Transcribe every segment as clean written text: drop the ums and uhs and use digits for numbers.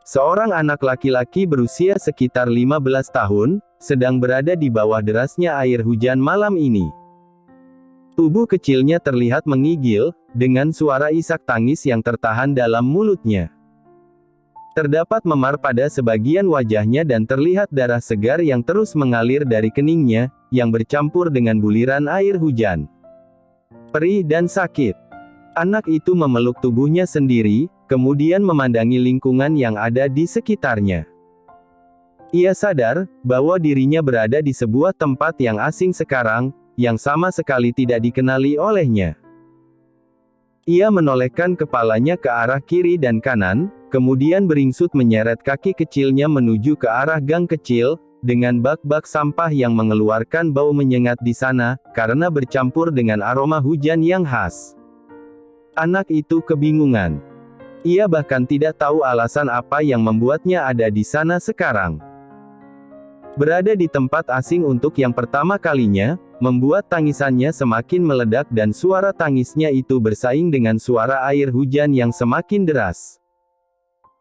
Seorang anak laki-laki berusia sekitar 15 tahun, sedang berada di bawah derasnya air hujan malam ini. Tubuh kecilnya terlihat menggigil, dengan suara isak tangis yang tertahan dalam mulutnya. Terdapat memar pada sebagian wajahnya dan terlihat darah segar yang terus mengalir dari keningnya, yang bercampur dengan buliran air hujan. Perih dan sakit. Anak itu memeluk tubuhnya sendiri, kemudian memandangi lingkungan yang ada di sekitarnya. Ia sadar bahwa dirinya berada di sebuah tempat yang asing sekarang, yang sama sekali tidak dikenali olehnya. Ia menolehkan kepalanya ke arah kiri dan kanan, kemudian beringsut menyeret kaki kecilnya menuju ke arah gang kecil, dengan bak-bak sampah yang mengeluarkan bau menyengat di sana, karena bercampur dengan aroma hujan yang khas. Anak itu kebingungan. Ia bahkan tidak tahu alasan apa yang membuatnya ada di sana sekarang. Berada di tempat asing untuk yang pertama kalinya, membuat tangisannya semakin meledak dan suara tangisnya itu bersaing dengan suara air hujan yang semakin deras.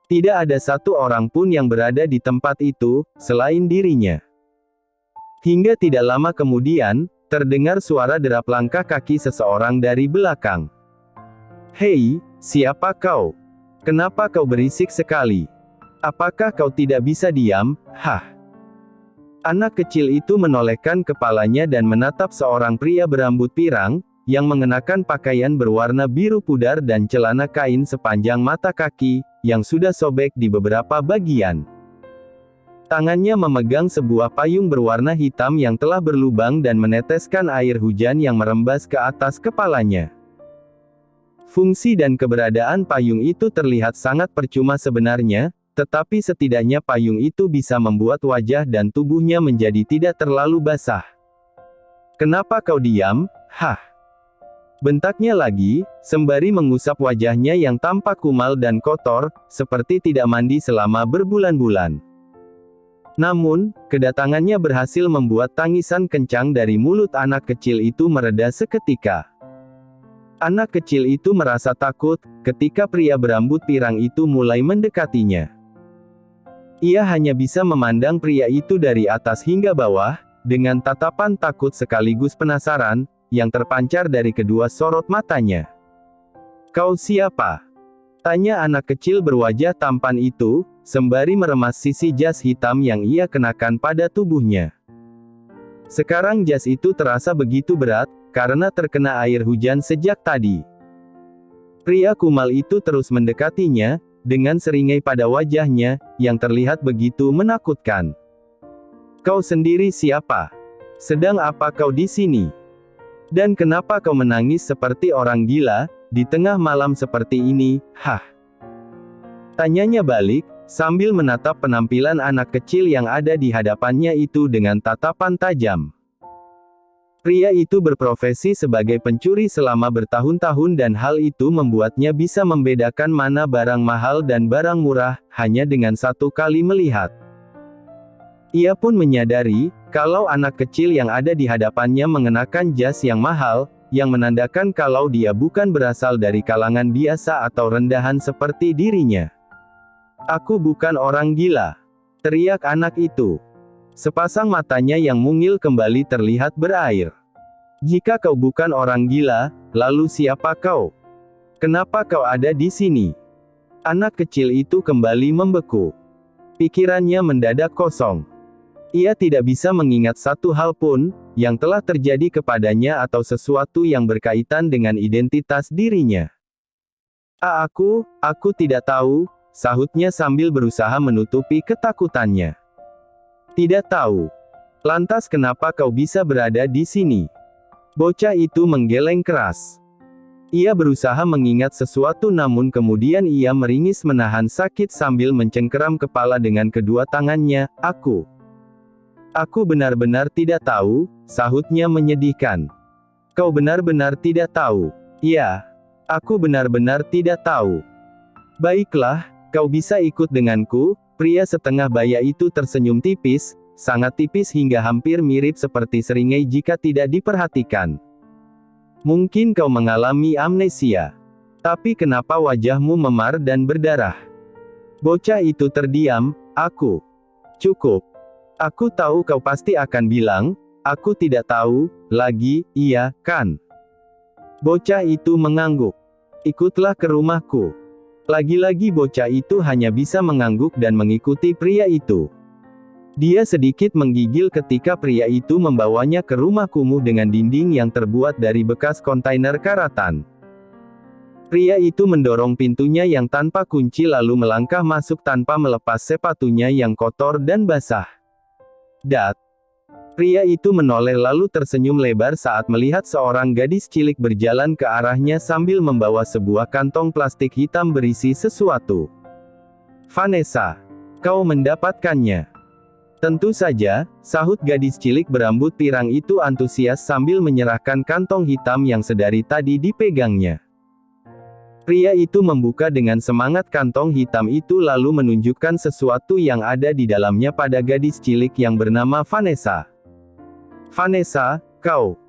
Tidak ada satu orang pun yang berada di tempat itu, selain dirinya. Hingga tidak lama kemudian, terdengar suara derap langkah kaki seseorang dari belakang. "Hei, siapa kau? Kenapa kau berisik sekali? Apakah kau tidak bisa diam?" Hah! Anak kecil itu menolehkan kepalanya dan menatap seorang pria berambut pirang, yang mengenakan pakaian berwarna biru pudar dan celana kain sepanjang mata kaki, yang sudah sobek di beberapa bagian. Tangannya memegang sebuah payung berwarna hitam yang telah berlubang dan meneteskan air hujan yang merembas ke atas kepalanya. Fungsi dan keberadaan payung itu terlihat sangat percuma sebenarnya, tetapi setidaknya payung itu bisa membuat wajah dan tubuhnya menjadi tidak terlalu basah. "Kenapa kau diam? Hah?" bentaknya lagi, sembari mengusap wajahnya yang tampak kumal dan kotor, seperti tidak mandi selama berbulan-bulan. Namun, kedatangannya berhasil membuat tangisan kencang dari mulut anak kecil itu mereda seketika. Anak kecil itu merasa takut, ketika pria berambut pirang itu mulai mendekatinya. Ia hanya bisa memandang pria itu dari atas hingga bawah, dengan tatapan takut sekaligus penasaran, yang terpancar dari kedua sorot matanya. "Kau siapa?" tanya anak kecil berwajah tampan itu, sembari meremas sisi jas hitam yang ia kenakan pada tubuhnya. Sekarang jas itu terasa begitu berat, karena terkena air hujan sejak tadi. Pria kumal itu terus mendekatinya, dengan seringai pada wajahnya, yang terlihat begitu menakutkan. "Kau sendiri siapa? Sedang apa kau di sini? Dan kenapa kau menangis seperti orang gila, di tengah malam seperti ini, hah?" tanyanya balik, sambil menatap penampilan anak kecil yang ada di hadapannya itu dengan tatapan tajam. Pria itu berprofesi sebagai pencuri selama bertahun-tahun dan hal itu membuatnya bisa membedakan mana barang mahal dan barang murah, hanya dengan satu kali melihat. Ia pun menyadari, kalau anak kecil yang ada di hadapannya mengenakan jas yang mahal, yang menandakan kalau dia bukan berasal dari kalangan biasa atau rendahan seperti dirinya. "Aku bukan orang gila," teriak anak itu. Sepasang matanya yang mungil kembali terlihat berair. "Jika kau bukan orang gila, lalu siapa kau? Kenapa kau ada di sini?" Anak kecil itu kembali membeku. Pikirannya mendadak kosong. Ia tidak bisa mengingat satu hal pun, yang telah terjadi kepadanya atau sesuatu yang berkaitan dengan identitas dirinya. Aku tidak tahu," sahutnya sambil berusaha menutupi ketakutannya. "Tidak tahu. Lantas kenapa kau bisa berada di sini?" Bocah itu menggeleng keras. Ia berusaha mengingat sesuatu namun kemudian ia meringis menahan sakit sambil mencengkeram kepala dengan kedua tangannya. Aku benar-benar tidak tahu," sahutnya menyedihkan. "Kau benar-benar tidak tahu?" "Ya. Aku benar-benar tidak tahu." "Baiklah, kau bisa ikut denganku." Pria setengah baya itu tersenyum tipis, sangat tipis hingga hampir mirip seperti seringai jika tidak diperhatikan. "Mungkin kau mengalami amnesia. Tapi kenapa wajahmu memar dan berdarah? Bocah itu terdiam. Aku. Cukup. Aku tahu kau pasti akan bilang, aku tidak tahu, lagi, iya, kan? Bocah itu mengangguk. Ikutlah ke rumahku. Lagi-lagi bocah itu hanya bisa mengangguk dan mengikuti pria itu. Dia sedikit menggigil ketika pria itu membawanya ke rumah kumuh dengan dinding yang terbuat dari bekas kontainer karatan. Pria itu mendorong pintunya yang tanpa kunci lalu melangkah masuk tanpa melepas sepatunya yang kotor dan basah. Dat. Pria itu menoleh lalu tersenyum lebar saat melihat seorang gadis cilik berjalan ke arahnya sambil membawa sebuah kantong plastik hitam berisi sesuatu. Vanessa. Kau mendapatkannya. Tentu saja, sahut gadis cilik berambut pirang itu antusias sambil menyerahkan kantong hitam yang sedari tadi dipegangnya. Pria itu membuka dengan semangat kantong hitam itu lalu menunjukkan sesuatu yang ada di dalamnya pada gadis cilik yang bernama Vanessa. Vanessa, kau.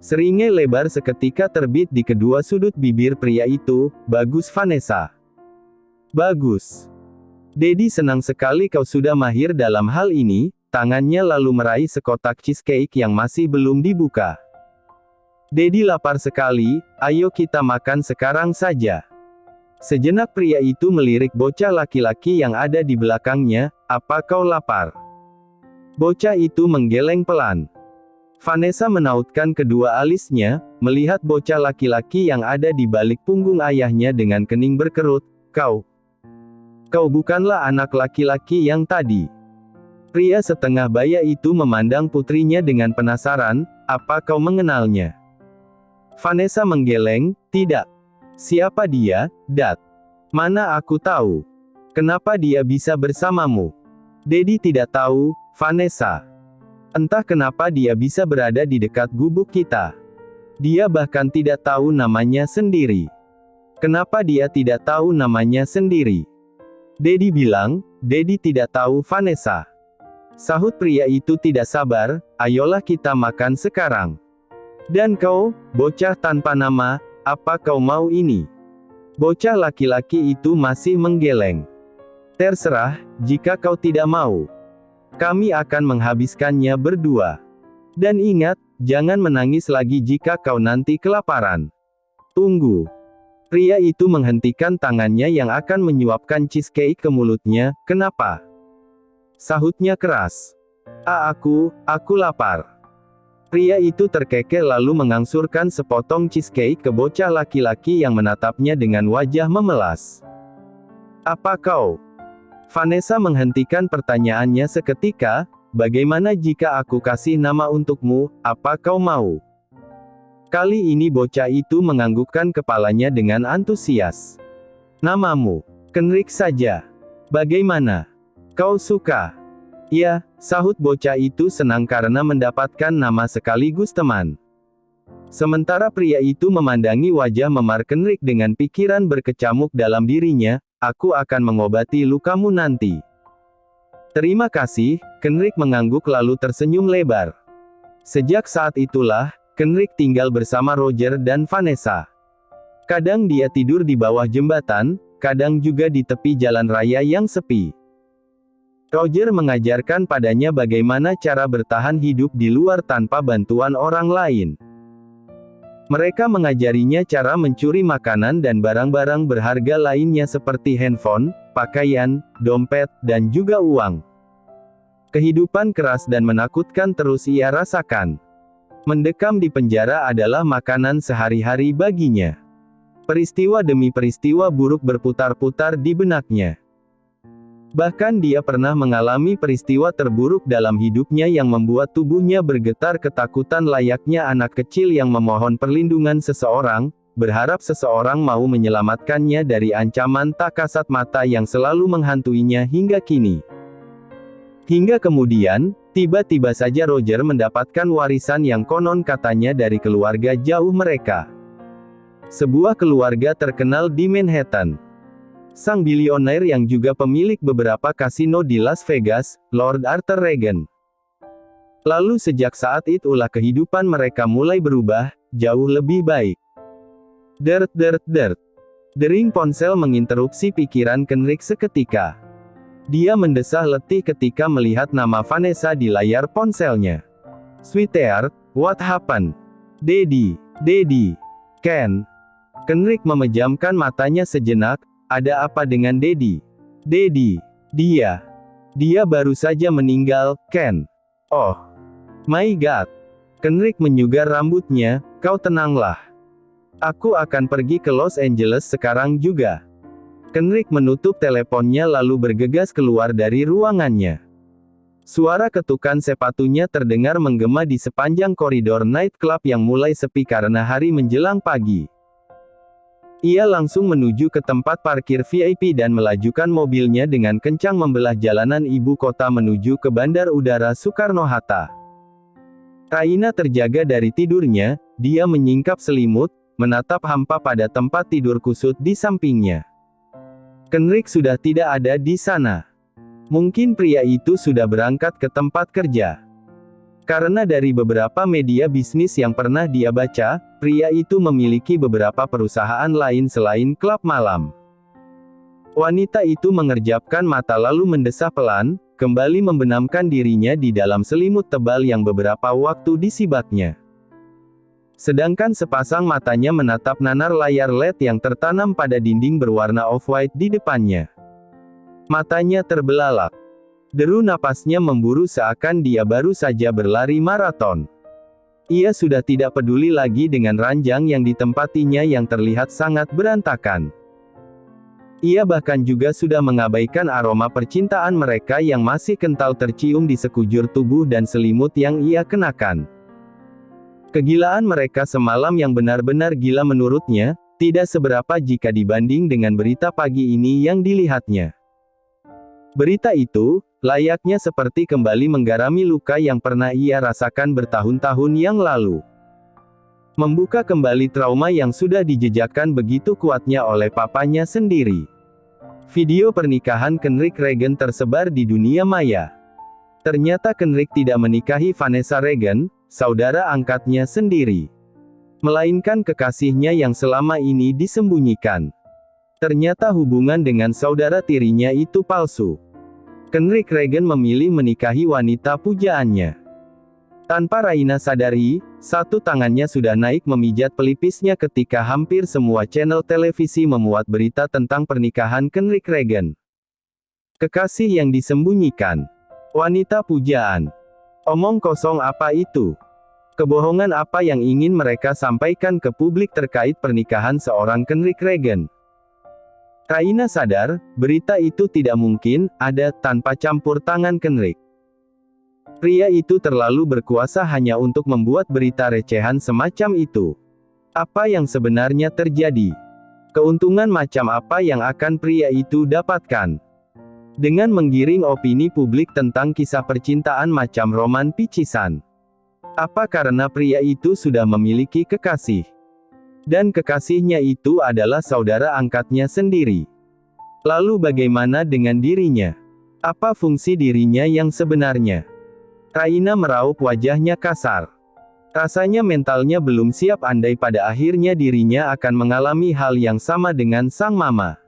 Seringai lebar seketika terbit di kedua sudut bibir pria itu. Bagus Vanessa. Bagus. Dedi senang sekali kau sudah mahir dalam hal ini. Tangannya lalu meraih sekotak cheesecake yang masih belum dibuka. Dedi lapar sekali, ayo kita makan sekarang saja. Sejenak pria itu melirik bocah laki-laki yang ada di belakangnya, apa kau lapar? Bocah itu menggeleng pelan. Vanessa menautkan kedua alisnya, melihat bocah laki-laki yang ada di balik punggung ayahnya dengan kening berkerut, kau bukanlah anak laki-laki yang tadi. Pria setengah baya itu memandang putrinya dengan penasaran, apa kau mengenalnya? Vanessa menggeleng, tidak. Siapa dia, Dat? Mana aku tahu. Kenapa dia bisa bersamamu? Dedi tidak tahu, Vanessa. Entah kenapa dia bisa berada di dekat gubuk kita. Dia bahkan tidak tahu namanya sendiri. Kenapa dia tidak tahu namanya sendiri? Dedi bilang, Dedi tidak tahu Vanessa. Sahut pria itu tidak sabar, ayolah kita makan sekarang. Dan kau, bocah tanpa nama, apa kau mau ini? Bocah laki-laki itu masih menggeleng. Terserah, jika kau tidak mau. Kami akan menghabiskannya berdua. Dan ingat, jangan menangis lagi jika kau nanti kelaparan. Tunggu. Pria itu menghentikan tangannya yang akan menyuapkan cheesecake ke mulutnya, kenapa? Sahutnya keras. Aku lapar. Pria itu terkekeh lalu mengangsurkan sepotong cheesecake ke bocah laki-laki yang menatapnya dengan wajah memelas. Apa kau? Vanessa menghentikan pertanyaannya seketika, bagaimana jika aku kasih nama untukmu, apa kau mau? Kali ini bocah itu menganggukkan kepalanya dengan antusias. Namamu? Kenrick saja. Bagaimana? Kau suka? Ya, sahut bocah itu senang karena mendapatkan nama sekaligus teman. Sementara pria itu memandangi wajah memar Kenrick dengan pikiran berkecamuk dalam dirinya, aku akan mengobati lukamu nanti. Terima kasih, Kenrick mengangguk lalu tersenyum lebar. Sejak saat itulah, Kenrick tinggal bersama Roger dan Vanessa. Kadang dia tidur di bawah jembatan, kadang juga di tepi jalan raya yang sepi. Roger mengajarkan padanya bagaimana cara bertahan hidup di luar tanpa bantuan orang lain. Mereka mengajarinya cara mencuri makanan dan barang-barang berharga lainnya seperti handphone, pakaian, dompet, dan juga uang. Kehidupan keras dan menakutkan terus ia rasakan. Mendekam di penjara adalah makanan sehari-hari baginya. Peristiwa demi peristiwa buruk berputar-putar di benaknya. Bahkan dia pernah mengalami peristiwa terburuk dalam hidupnya yang membuat tubuhnya bergetar ketakutan layaknya anak kecil yang memohon perlindungan seseorang, berharap seseorang mau menyelamatkannya dari ancaman tak kasat mata yang selalu menghantuinya hingga kini. Hingga kemudian, tiba-tiba saja Roger mendapatkan warisan yang konon katanya dari keluarga jauh mereka. Sebuah keluarga terkenal di Manhattan. Sang bilioner yang juga pemilik beberapa kasino di Las Vegas, Lord Arthur Reagan. Lalu sejak saat itulah kehidupan mereka mulai berubah, jauh lebih baik. Dert. Dering ponsel menginterupsi pikiran Kenrick seketika. Dia mendesah letih ketika melihat nama Vanessa di layar ponselnya. "Sweetheart, what happened?" Daddy, Ken." Kenrick memejamkan matanya sejenak. "Ada apa dengan Daddy?" "Daddy, dia baru saja meninggal, Ken." "Oh, my God." Kenrick menyugar rambutnya. "Kau tenanglah. Aku akan pergi ke Los Angeles sekarang juga." Kenrick menutup teleponnya lalu bergegas keluar dari ruangannya. Suara ketukan sepatunya terdengar menggema di sepanjang koridor nightclub yang mulai sepi karena hari menjelang pagi. Ia langsung menuju ke tempat parkir VIP dan melajukan mobilnya dengan kencang membelah jalanan ibu kota menuju ke Bandar Udara Soekarno-Hatta. Raina terjaga dari tidurnya, dia menyingkap selimut, menatap hampa pada tempat tidur kusut di sampingnya. Kenrick sudah tidak ada di sana. Mungkin pria itu sudah berangkat ke tempat kerja. Karena dari beberapa media bisnis yang pernah dia baca, pria itu memiliki beberapa perusahaan lain selain klub malam. Wanita itu mengerjapkan mata lalu mendesah pelan, kembali membenamkan dirinya di dalam selimut tebal yang beberapa waktu disibaknya. Sedangkan sepasang matanya menatap nanar layar LED yang tertanam pada dinding berwarna off-white di depannya. Matanya terbelalak. Deru napasnya memburu seakan dia baru saja berlari maraton. Ia sudah tidak peduli lagi dengan ranjang yang ditempatinya yang terlihat sangat berantakan. Ia bahkan juga sudah mengabaikan aroma percintaan mereka yang masih kental tercium di sekujur tubuh dan selimut yang ia kenakan. Kegilaan mereka semalam yang benar-benar gila menurutnya, tidak seberapa jika dibanding dengan berita pagi ini yang dilihatnya. Berita itu, layaknya seperti kembali menggarami luka yang pernah ia rasakan bertahun-tahun yang lalu. Membuka kembali trauma yang sudah dijejakkan begitu kuatnya oleh papanya sendiri. Video pernikahan Kenrick Regan tersebar di dunia maya. Ternyata Kenrick tidak menikahi Vanessa Regan, saudara angkatnya sendiri. Melainkan kekasihnya yang selama ini disembunyikan. Ternyata hubungan dengan saudara tirinya itu palsu. Kenrick Regan memilih menikahi wanita pujaannya. Tanpa Raina sadari, satu tangannya sudah naik memijat pelipisnya ketika hampir semua channel televisi memuat berita tentang pernikahan Kenrick Regan. Kekasih yang disembunyikan. Wanita pujaan. Omong kosong apa itu? Kebohongan apa yang ingin mereka sampaikan ke publik terkait pernikahan seorang Kenrick Regan? Raina sadar, berita itu tidak mungkin ada tanpa campur tangan Kenrick. Pria itu terlalu berkuasa hanya untuk membuat berita recehan semacam itu. Apa yang sebenarnya terjadi? Keuntungan macam apa yang akan pria itu dapatkan? Dengan menggiring opini publik tentang kisah percintaan macam roman picisan. Apa karena pria itu sudah memiliki kekasih? Dan kekasihnya itu adalah saudara angkatnya sendiri. Lalu bagaimana dengan dirinya? Apa fungsi dirinya yang sebenarnya? Raina meraup wajahnya kasar. Rasanya mentalnya belum siap andai pada akhirnya dirinya akan mengalami hal yang sama dengan sang mama.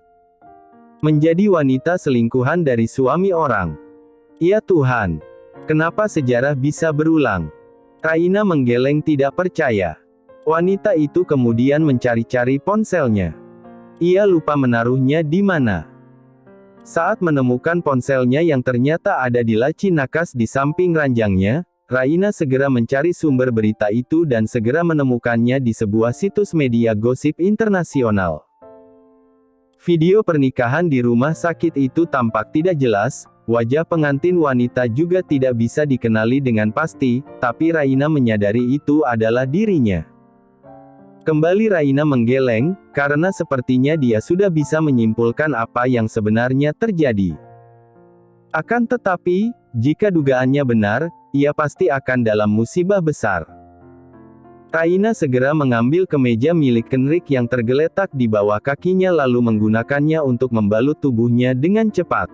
Menjadi wanita selingkuhan dari suami orang. Ya Tuhan, kenapa sejarah bisa berulang? Raina menggeleng tidak percaya. Wanita itu kemudian mencari-cari ponselnya. Ia lupa menaruhnya di mana. Saat menemukan ponselnya yang ternyata ada di laci nakas di samping ranjangnya, Raina segera mencari sumber berita itu dan segera menemukannya di sebuah situs media gosip internasional. Video pernikahan di rumah sakit itu tampak tidak jelas, wajah pengantin wanita juga tidak bisa dikenali dengan pasti, tapi Raina menyadari itu adalah dirinya. Kembali Raina menggeleng, karena sepertinya dia sudah bisa menyimpulkan apa yang sebenarnya terjadi. Akan tetapi, jika dugaannya benar, ia pasti akan dalam musibah besar. Raina segera mengambil kemeja milik Kenrick yang tergeletak di bawah kakinya lalu menggunakannya untuk membalut tubuhnya dengan cepat.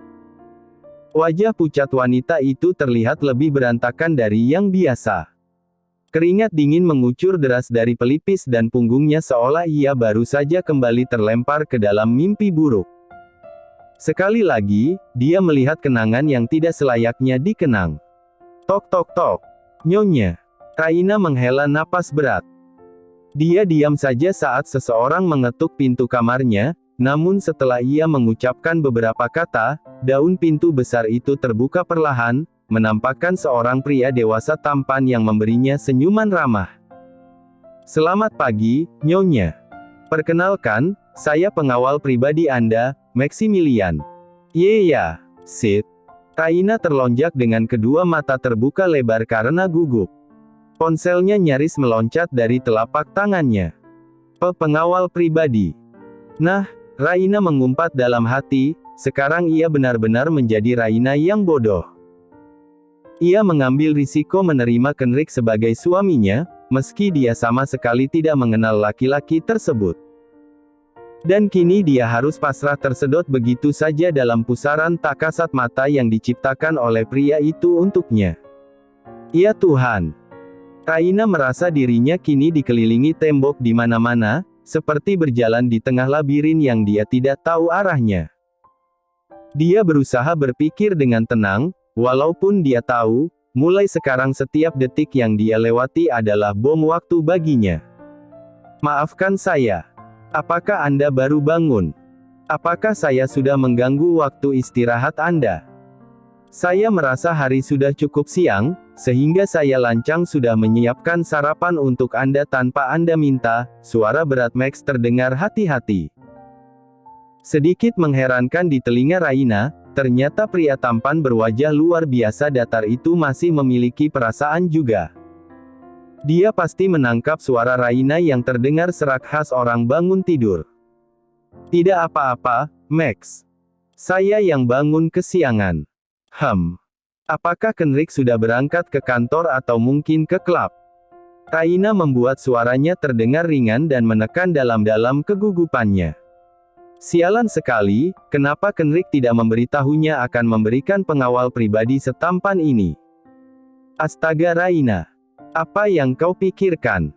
Wajah pucat wanita itu terlihat lebih berantakan dari yang biasa. Keringat dingin mengucur deras dari pelipis dan punggungnya seolah ia baru saja kembali terlempar ke dalam mimpi buruk. Sekali lagi, dia melihat kenangan yang tidak selayaknya dikenang. Tok tok tok. Nyonya. Raina menghela napas berat. Dia diam saja saat seseorang mengetuk pintu kamarnya, namun setelah ia mengucapkan beberapa kata, daun pintu besar itu terbuka perlahan, menampakkan seorang pria dewasa tampan yang memberinya senyuman ramah. "Selamat pagi, Nyonya. Perkenalkan, saya pengawal pribadi Anda, Maximilian." "Ya, Sid." Raina terlonjak dengan kedua mata terbuka lebar karena gugup. Ponselnya nyaris meloncat dari telapak tangannya. Pengawal pribadi. Nah, Raina mengumpat dalam hati, sekarang ia benar-benar menjadi Raina yang bodoh. Ia mengambil risiko menerima Kenrick sebagai suaminya, meski dia sama sekali tidak mengenal laki-laki tersebut. Dan kini dia harus pasrah tersedot begitu saja dalam pusaran tak kasat mata yang diciptakan oleh pria itu untuknya. Ya Tuhan! Raina merasa dirinya kini dikelilingi tembok di mana-mana, seperti berjalan di tengah labirin yang dia tidak tahu arahnya. Dia berusaha berpikir dengan tenang, walaupun dia tahu, mulai sekarang setiap detik yang dia lewati adalah bom waktu baginya. "Maafkan saya. Apakah Anda baru bangun? Apakah saya sudah mengganggu waktu istirahat Anda? Saya merasa hari sudah cukup siang, sehingga saya lancang sudah menyiapkan sarapan untuk Anda tanpa Anda minta." Suara berat Max terdengar hati-hati. Sedikit mengherankan di telinga Raina, ternyata pria tampan berwajah luar biasa datar itu masih memiliki perasaan juga. Dia pasti menangkap suara Raina yang terdengar serak khas orang bangun tidur. "Tidak apa-apa, Max. Saya yang bangun kesiangan. Apakah Kenrick sudah berangkat ke kantor atau mungkin ke klub?" Raina membuat suaranya terdengar ringan dan menekan dalam-dalam kegugupannya. Sialan sekali, kenapa Kenrick tidak memberitahunya akan memberikan pengawal pribadi setampan ini? Astaga Raina. Apa yang kau pikirkan?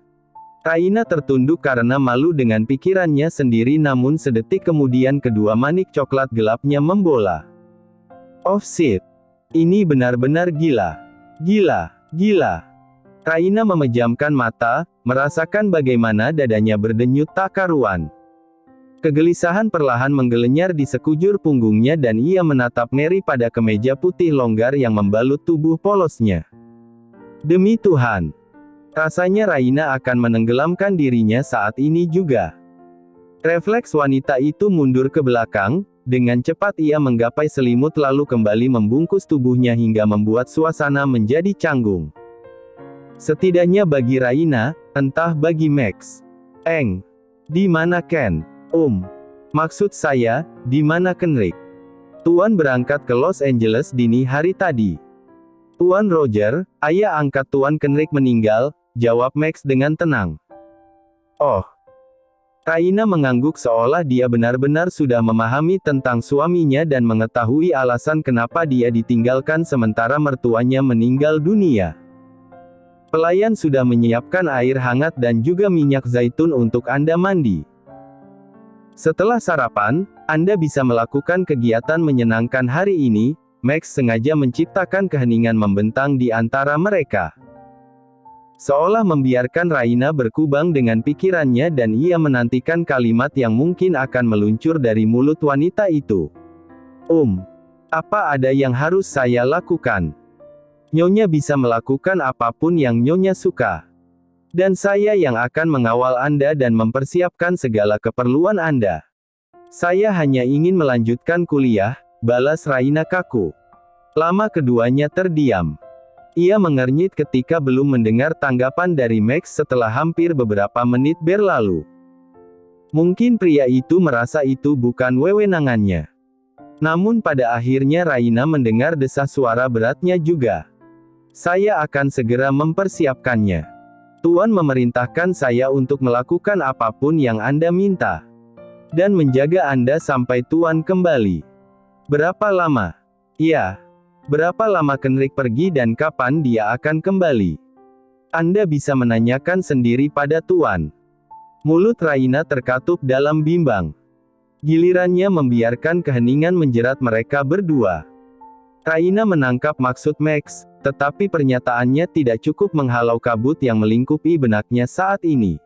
Raina tertunduk karena malu dengan pikirannya sendiri, namun sedetik kemudian kedua manik coklat gelapnya membola. Oh shit. Ini benar-benar gila. Gila. Raina memejamkan mata, merasakan bagaimana dadanya berdenyut tak karuan. Kegelisahan perlahan menggelenyar di sekujur punggungnya dan ia menatap ngeri pada kemeja putih longgar yang membalut tubuh polosnya. Demi Tuhan. Rasanya Raina akan menenggelamkan dirinya saat ini juga. Refleks wanita itu mundur ke belakang, dengan cepat ia menggapai selimut lalu kembali membungkus tubuhnya hingga membuat suasana menjadi canggung. Setidaknya bagi Raina, entah bagi Max. Di mana Ken? Maksud saya, di mana Kenrick? Tuan berangkat ke Los Angeles dini hari tadi. Tuan Roger, ayah angkat Tuan Kenrick meninggal, jawab Max dengan tenang. Oh. Raina mengangguk seolah dia benar-benar sudah memahami tentang suaminya dan mengetahui alasan kenapa dia ditinggalkan sementara mertuanya meninggal dunia. Pelayan sudah menyiapkan air hangat dan juga minyak zaitun untuk Anda mandi. Setelah sarapan, Anda bisa melakukan kegiatan menyenangkan hari ini. Max sengaja menciptakan keheningan membentang di antara mereka. Seolah membiarkan Raina berkubang dengan pikirannya dan ia menantikan kalimat yang mungkin akan meluncur dari mulut wanita itu. Apa ada yang harus saya lakukan? Nyonya bisa melakukan apapun yang Nyonya suka. Dan saya yang akan mengawal Anda dan mempersiapkan segala keperluan Anda. Saya hanya ingin melanjutkan kuliah, balas Raina kaku. Lama keduanya terdiam. Ia mengernyit ketika belum mendengar tanggapan dari Max setelah hampir beberapa menit berlalu. Mungkin pria itu merasa itu bukan wewenangannya. Namun pada akhirnya Raina mendengar desah suara beratnya juga. Saya akan segera mempersiapkannya. Tuan memerintahkan saya untuk melakukan apapun yang Anda minta. Dan menjaga Anda sampai Tuan kembali. Berapa lama? Ya. Berapa lama Kenrick pergi dan kapan dia akan kembali? Anda bisa menanyakan sendiri pada Tuan. Mulut Raina terkatup dalam bimbang. Gilirannya membiarkan keheningan menjerat mereka berdua. Raina menangkap maksud Max, tetapi pernyataannya tidak cukup menghalau kabut yang melingkupi benaknya saat ini.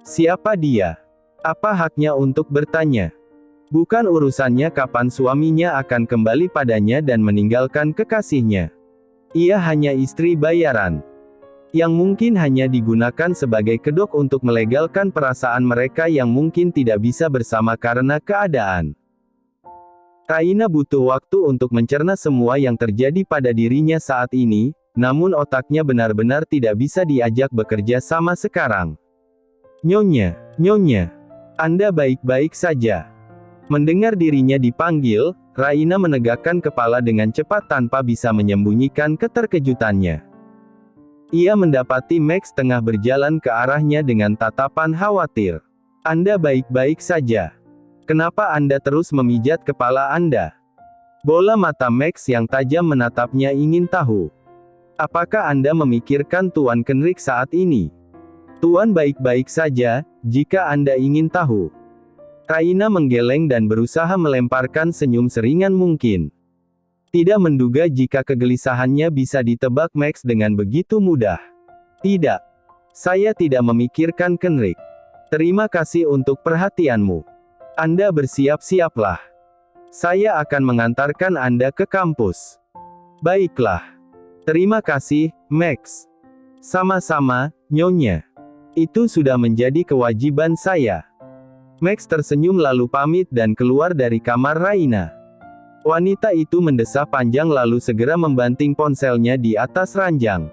Siapa dia? Apa haknya untuk bertanya? Bukan urusannya kapan suaminya akan kembali padanya dan meninggalkan kekasihnya. Ia hanya istri bayaran, yang mungkin hanya digunakan sebagai kedok untuk melegalkan perasaan mereka yang mungkin tidak bisa bersama karena keadaan. Raina butuh waktu untuk mencerna semua yang terjadi pada dirinya saat ini, namun otaknya benar-benar tidak bisa diajak bekerja sama sekarang. Nyonya, Anda baik-baik saja. Mendengar dirinya dipanggil, Raina menegakkan kepala dengan cepat tanpa bisa menyembunyikan keterkejutannya. Ia mendapati Max tengah berjalan ke arahnya dengan tatapan khawatir. Anda baik-baik saja. Kenapa Anda terus memijat kepala Anda? Bola mata Max yang tajam menatapnya ingin tahu. Apakah Anda memikirkan Tuan Kenrick saat ini? Tuan baik-baik saja, jika Anda ingin tahu. Raina menggeleng dan berusaha melemparkan senyum seringan mungkin. Tidak menduga jika kegelisahannya bisa ditebak Max dengan begitu mudah. Tidak. Saya tidak memikirkan Kenrick. Terima kasih untuk perhatianmu. Anda bersiap-siaplah. Saya akan mengantarkan Anda ke kampus. Baiklah. Terima kasih, Max. Sama-sama, Nyonya. Itu sudah menjadi kewajiban saya. Max tersenyum lalu pamit dan keluar dari kamar Raina. Wanita itu mendesah panjang lalu segera membanting ponselnya di atas ranjang.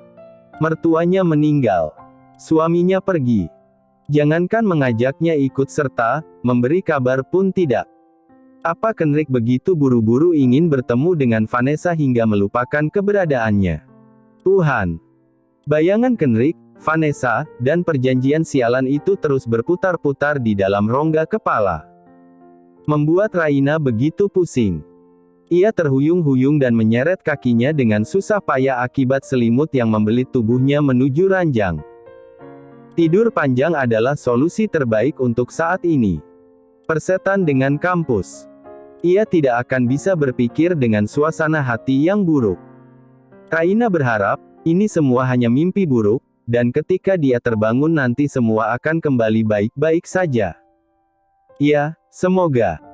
Mertuanya meninggal. Suaminya pergi. Jangankan mengajaknya ikut serta, memberi kabar pun tidak. Apa Kenrick begitu buru-buru ingin bertemu dengan Vanessa hingga melupakan keberadaannya? Tuhan. Bayangan Kenrick, Vanessa, dan perjanjian sialan itu terus berputar-putar di dalam rongga kepala. Membuat Raina begitu pusing. Ia terhuyung-huyung dan menyeret kakinya dengan susah payah akibat selimut yang membelit tubuhnya menuju ranjang. Tidur panjang adalah solusi terbaik untuk saat ini. Persetan dengan kampus. Ia tidak akan bisa berpikir dengan suasana hati yang buruk. Raina berharap, ini semua hanya mimpi buruk, dan ketika dia terbangun nanti semua akan kembali baik-baik saja. Ya, semoga.